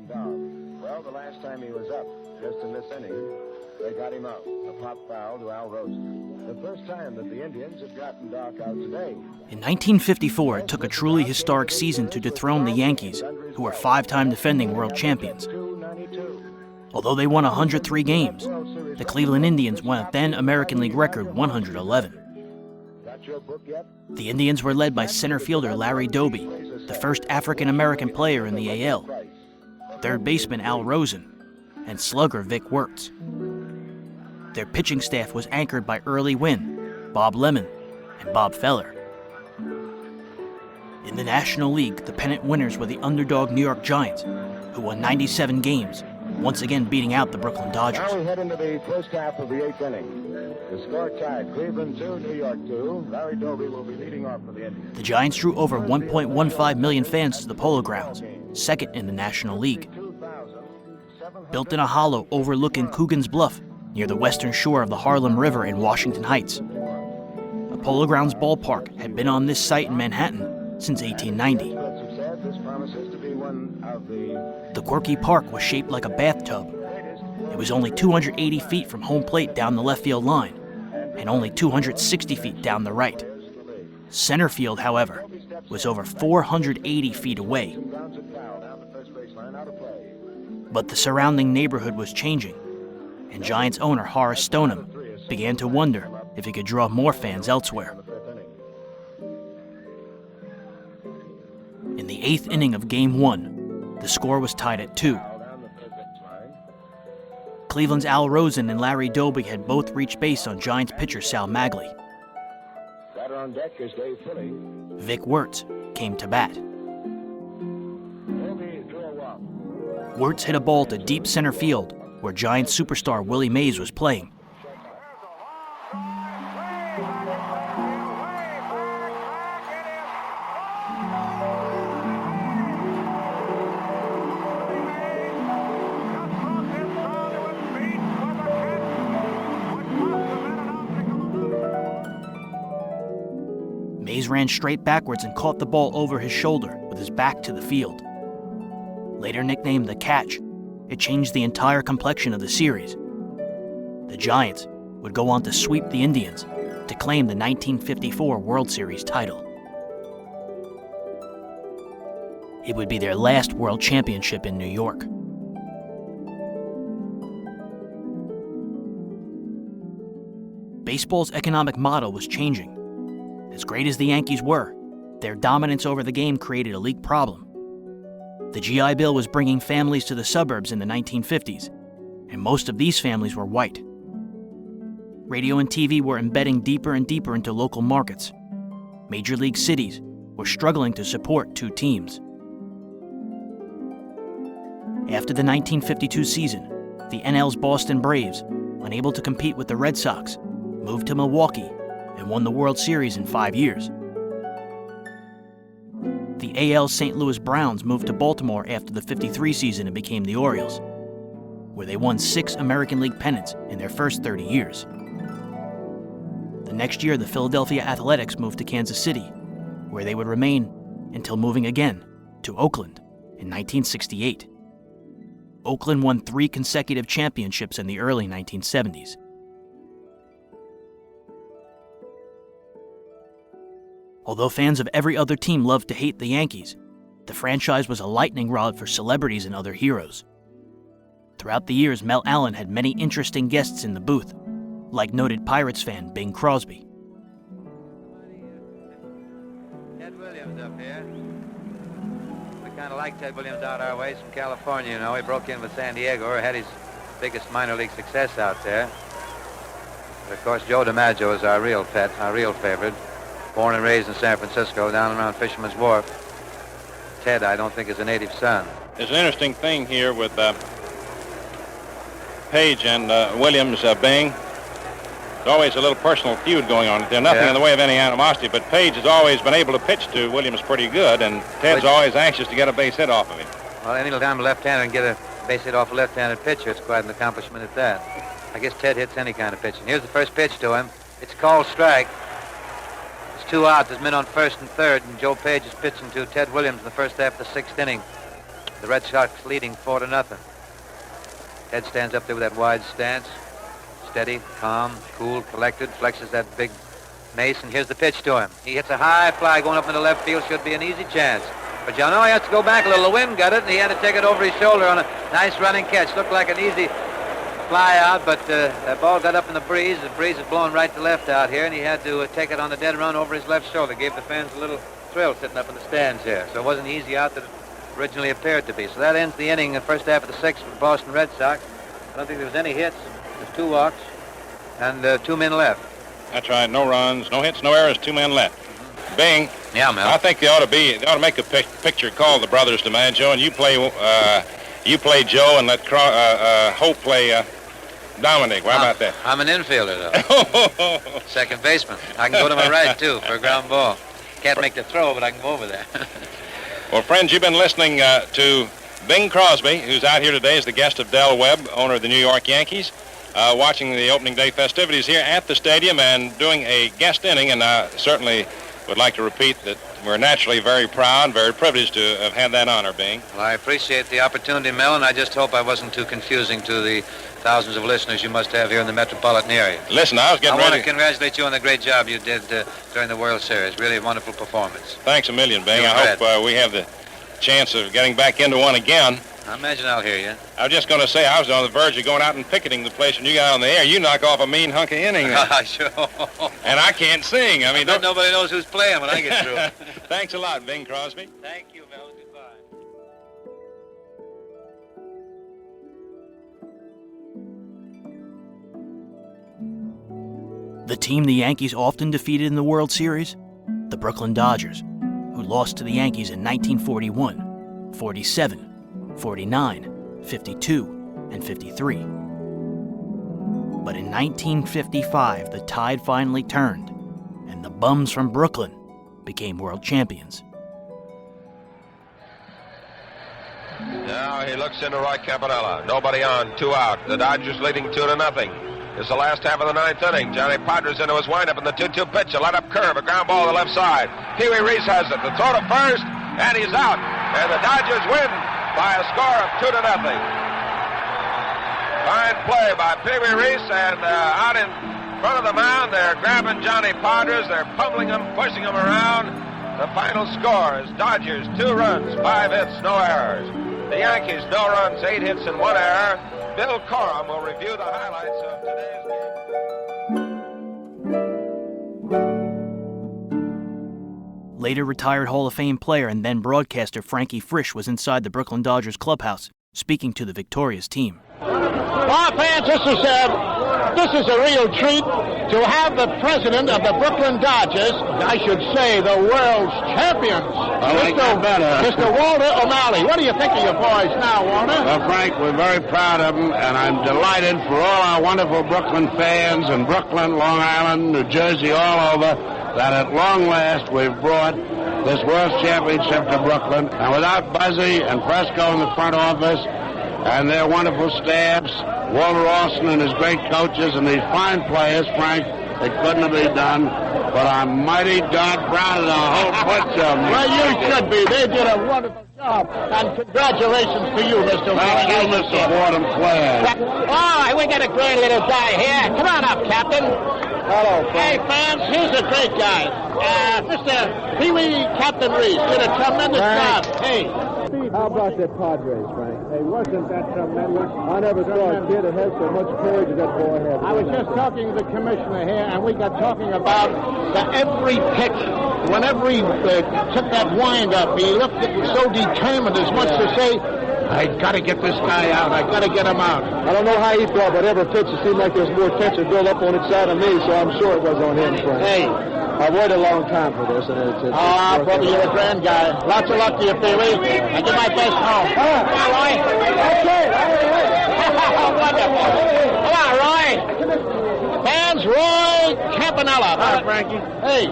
Dog. Well, the last time he was up, just in this inning, they got him out. A pop foul to Al Rosen. The first time that the Indians have gotten Doc out today. In 1954, it took a truly historic season to dethrone the Yankees, who were five-time defending world champions. Although they won 103 games, the Cleveland Indians won a then American League record 111. The Indians were led by center fielder Larry Doby, the first African-American player in the AL, third baseman Al Rosen, and slugger Vic Wertz. Their pitching staff was anchored by Early Wynn, Bob Lemon, and Bob Feller. In the National League, the pennant winners were the underdog New York Giants, who won 97 games, once again beating out the Brooklyn Dodgers. Now we head into the first half of the eighth inning. The score tied, Cleveland 2, New York 2. Larry Doby will be leading off for the Indians. The Giants drew over 1.15 million fans to the Polo Grounds, second in the National League. Built in a hollow overlooking Coogan's Bluff, near the western shore of the Harlem River in Washington Heights. The Polo Grounds ballpark had been on this site in Manhattan since 1890. The quirky park was shaped like a bathtub. It was only 280 feet from home plate down the left field line, and only 260 feet down the right. Center field, however, was over 480 feet away. But the surrounding neighborhood was changing, and Giants owner Horace Stonham began to wonder if he could draw more fans elsewhere. In the eighth inning of Game 1, the score was tied at 2. Cleveland's Al Rosen and Larry Doby had both reached base on Giants pitcher Sal Magley. Vic Wertz came to bat. Wertz hit a ball to deep center field, where Giants superstar Willie Mays was playing. Mays ran straight backwards and caught the ball over his shoulder with his back to the field. Later nicknamed the Catch, it changed the entire complexion of the series. The Giants would go on to sweep the Indians to claim the 1954 World Series title. It would be their last World Championship in New York. Baseball's economic model was changing. As great as the Yankees were, their dominance over the game created a league problem. The GI Bill was bringing families to the suburbs in the 1950s, and most of these families were white. Radio and TV were embedding deeper and deeper into local markets. Major league cities were struggling to support two teams. After the 1952 season, the NL's Boston Braves, unable to compete with the Red Sox, moved to Milwaukee and won the World Series in 5 years. The AL St. Louis Browns moved to Baltimore after the '53 season and became the Orioles, where they won 6 American League pennants in their first 30 years. The next year, the Philadelphia Athletics moved to Kansas City, where they would remain until moving again to Oakland in 1968. Oakland won 3 consecutive championships in the early 1970s. Although fans of every other team loved to hate the Yankees, the franchise was a lightning rod for celebrities and other heroes. Throughout the years, Mel Allen had many interesting guests in the booth, like noted Pirates fan Bing Crosby. Ted Williams up here. We kind of like Ted Williams out our ways from California, you know. He broke in with San Diego, had his biggest minor league success out there. But of course, Joe DiMaggio is our real pet, our real favorite. Born and raised in San Francisco, down around Fisherman's Wharf. Ted, I don't think, is a native son. There's an interesting thing here with Page and Williams, Bing. There's always a little personal feud going on. There's nothing in the way of any animosity, but Page has always been able to pitch to Williams pretty good, and Ted's always anxious to get a base hit off of him. Well, any time a left-hander can get a base hit off a left-handed pitcher, it's quite an accomplishment at that. I guess Ted hits any kind of pitching. Here's the first pitch to him. It's called strike. 2 outs. There's men on first and third, and Joe Page is pitching to Ted Williams in the first half of the 6th inning. The Red Sox leading 4-0. Ted stands up there with that wide stance. Steady, calm, cool, collected, flexes that big mace, and here's the pitch to him. He hits a high fly going up into left field. Should be an easy chance. But you know, he has to go back a little. The wind got it, and he had to take it over his shoulder on a nice running catch. Looked like an easy fly out, but that ball got up in the breeze. The breeze is blowing right to left out here, and he had to take it on the dead run over his left shoulder. Gave the fans a little thrill sitting up in the stands here. So it wasn't easy out that it originally appeared to be. So that ends the inning, the first half of the sixth for the Boston Red Sox. I don't think there was any hits. There's 2 walks and 2 men left. That's right. No runs, no hits, no errors, 2 men left. Bing. Yeah, Mel. I think they ought to make a picture called the Brothers DiMaggio, and you play Joe, and let Hope play Dominic. How about that? I'm an infielder, though. Second baseman. I can go to my right, too, for a ground ball. Can't make the throw, but I can go over there. Well, friends, you've been listening to Bing Crosby, who's out here today as the guest of Del Webb, owner of the New York Yankees, watching the opening day festivities here at the stadium and doing a guest inning, and I certainly would like to repeat that we're naturally very proud, very privileged to have had that honor, Bing. Well, I appreciate the opportunity, Mel, and I just hope I wasn't too confusing to the thousands of listeners you must have here in the metropolitan area. Listen, I want to congratulate you on the great job you did during the World Series. Really a wonderful performance. Thanks a million, Bing. I hope we have the chance of getting back into one again. I imagine I'll hear you. I was just going to say, I was on the verge of going out and picketing the place when you got on the air. You knock off a mean hunk of inning. Sure. And I can't sing. I mean, nobody knows who's playing when I get through. Thanks a lot, Bing Crosby. Thank you, Mel. Goodbye. The team the Yankees often defeated in the World Series? The Brooklyn Dodgers, who lost to the Yankees in 1941, 47, 49, 52, and 53. But in 1955, the tide finally turned, and the Bums from Brooklyn became world champions. Now he looks into Roy Campanella. Nobody on, 2 out. The Dodgers leading 2-0. It's the last half of the 9th inning. Johnny Podres into his windup in the 2-2 pitch. A let-up curve, a ground ball to the left side. Pee Wee Reese has it. The throw to first, and he's out. And the Dodgers win by a score of 2-0. Fine play by Pee Wee Reese, and out in front of the mound, they're grabbing Johnny Podres. They're pummeling him, pushing him around. The final score is Dodgers 2 runs, 5 hits, no errors. The Yankees, no runs, 8 hits, and 1 error. Bill Corum will review the highlights of today's game. Later retired Hall of Fame player and then broadcaster Frankie Frisch was inside the Brooklyn Dodgers clubhouse, speaking to the victorious team. Well, fans, this is a real treat to have the president of the Brooklyn Dodgers, I should say the world's champions, Mr. Walter O'Malley. What do you think of your boys now, Walter? Well, Frank, we're very proud of them, and I'm delighted for all our wonderful Brooklyn fans in Brooklyn, Long Island, New Jersey, all over, that at long last we've brought this World Championship to Brooklyn. And without Buzzy and Fresco in the front office and their wonderful staffs, Walter Austin and his great coaches and these fine players, Frank, it couldn't have been done. But I'm mighty darn proud of the whole bunch of them. Well, you should be. They did a wonderful job. And congratulations to you, Mr. Thank you, Mr. Fordham Clare. Oh, we got a great little guy here. Come on up, Captain. Hello, Frank. Hey, fans, here's a great guy. Mr. Pee Wee Captain Reese did a tremendous job. Hey. How about the Padres, Frank? Hey, wasn't that tremendous? I never saw a kid that had so much courage as that boy had. I was just talking to the commissioner here, and we got talking about that every pitch, whenever he took that wind-up, he looked so determined, as much to say, I got to get this guy out. I got to get him out. I don't know how he thought, but every pitch it seemed like there was more tension built up on each side of me, so I'm sure it was on him, Frank. Hey. I've waited a long time for this, and it's brother, you're a grand guy. Lots of luck to you, Pee Wee. I do my best home. Come on, Roy. Okay. Wonderful. Come on, Roy. Fans, Roy Campanella. Hi, Frankie. Hey.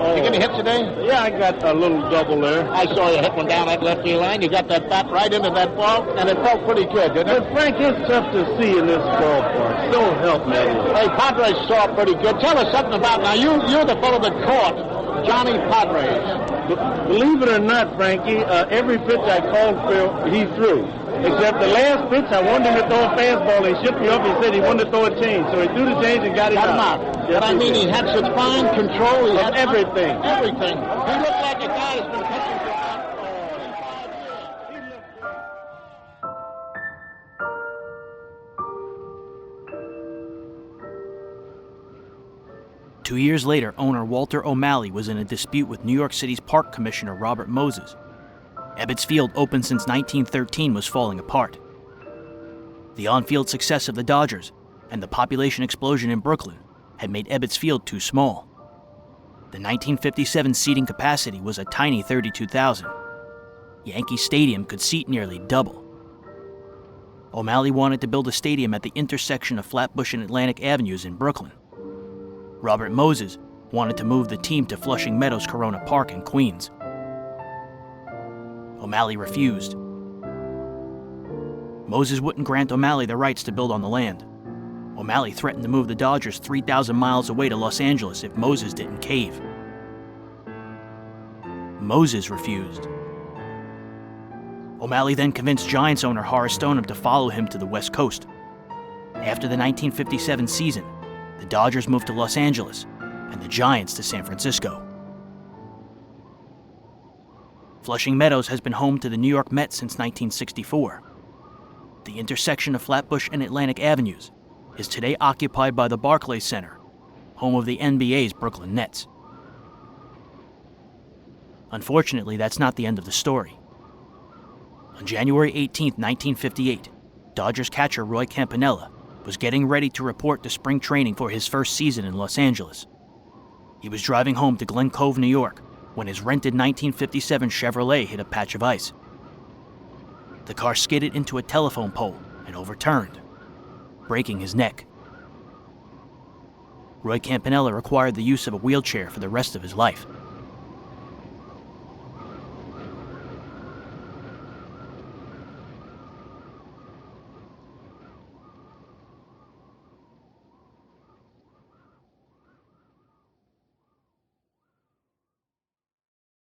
You get any hits today? Yeah, I got a little double there. I saw you hit one down that left field line. You got that bat right into that ball, and it felt pretty good, didn't it? But, Frank, it's tough to see in this ballpark. So help me. Hey, Padres saw pretty good. Tell us something about, now, you're the fellow that caught Johnny Padres. Believe it or not, Frankie, every pitch I called for, he threw. Except the last pitch, I wanted him to throw a fastball. He shook me up. He said he wanted to throw a change. So he threw the change and got him out. Yes, but I mean, he had such fine control. He had everything. Everything. He looked like a guy that's been pitching for about 5 years. He looked great. 2 years later, owner Walter O'Malley was in a dispute with New York City's park commissioner Robert Moses. Ebbets Field, open since 1913, was falling apart. The on-field success of the Dodgers and the population explosion in Brooklyn had made Ebbets Field too small. The 1957 seating capacity was a tiny 32,000. Yankee Stadium could seat nearly double. O'Malley wanted to build a stadium at the intersection of Flatbush and Atlantic Avenues in Brooklyn. Robert Moses wanted to move the team to Flushing Meadows Corona Park in Queens. O'Malley refused. Moses wouldn't grant O'Malley the rights to build on the land. O'Malley threatened to move the Dodgers 3,000 miles away to Los Angeles if Moses didn't cave. Moses refused. O'Malley then convinced Giants owner Horace Stonham to follow him to the West Coast. After the 1957 season, the Dodgers moved to Los Angeles and the Giants to San Francisco. Flushing Meadows has been home to the New York Mets since 1964. The intersection of Flatbush and Atlantic Avenues is today occupied by the Barclays Center, home of the NBA's Brooklyn Nets. Unfortunately, that's not the end of the story. On January 18, 1958, Dodgers catcher Roy Campanella was getting ready to report to spring training for his first season in Los Angeles. He was driving home to Glen Cove, New York, when his rented 1957 Chevrolet hit a patch of ice. The car skidded into a telephone pole and overturned, breaking his neck. Roy Campanella required the use of a wheelchair for the rest of his life.